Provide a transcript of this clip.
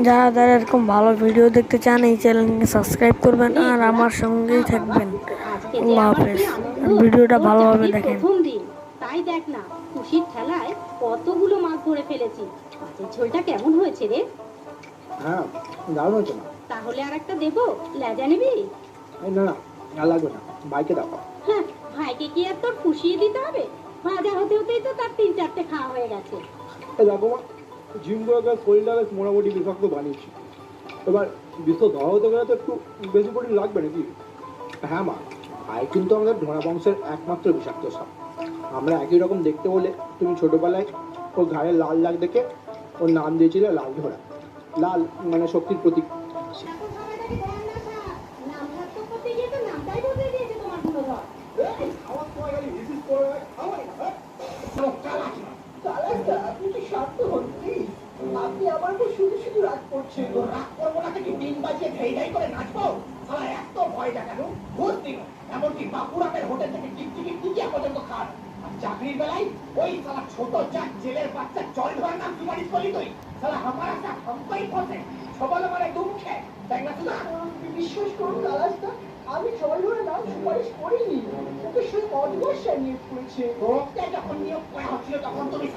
যারা যারা এরকম ভালো ভিডিও দেখতে চান এই চ্যানেলকে সাবস্ক্রাইব করবেন আর আমার সঙ্গেই থাকবেন। আল্লাহ হাফেজ। ভিডিওটা ভালোভাবে দেখেন। প্রথম দিন তাই দেখ না, খুশির ঠেলায় কতগুলো মাছ ধরে ফেলেছি। মাছের ঝোলটা কেমন হয়েছে রে? হ্যাঁ, দারুণ হয়েছে না। তাহলে আর একটা দেবো, লেজা নিবি? না না, আর লাগবে না, ভাইকে দাও। হ্যাঁ, ভাইকে কি আর তোর খুশিয়ে দিতে হবে? ভাজা হতে হতেই তো তার 3-4টে খাওয়া হয়ে গেছে। দেখো মা, জিম করে শরীরটা বেশ মোটামুটি বিষাক্ত বানিয়েছি। এবার বিশ্ব ধরা হতে গেলে তো একটু বেশি প্রোটিন লাগবে নাকি? হ্যাঁ মা, ভাই কিন্তু আমাদের ধরা বংশের একমাত্র বিষাক্ত সাপ। আমরা একই রকম দেখতে বলে তুমি ছোটবেলায় ওর ঘাড়ে লাল দাগ দেখে ওর নাম দিয়েছিলে লাল ধরা। লাল মানে শক্তির প্রতীক। আপনি আমার উপর শুধু শুধু রাগ করছেন। রাগ করবো না কি দিন বাজিয়ে ধেই করে নাচবো? শালা এত ভয় দেখানো ঘুষ দিন, এমনকি বাপুরামের হোটেল থেকে টিকটিকি টিকিয়া পর্যন্ত খান। আর চাকরির বেলায় ওই শালা ছোট জাত জেলের বাচ্চা জল ধোয়ার নাম সুপারিশ করলি তুই? শালা আমার একটা হাম্পাই পথে সবল আমার দুঃখে তাই না? বিশ্বাস করুন লালাজদা, আমি জল ধরে নাম সুপারিশ করিনি। ওকে সেই অদ্ভুত নিয়োগ করেছে। যখন নিয়োগ করা হচ্ছিল তখন তুমি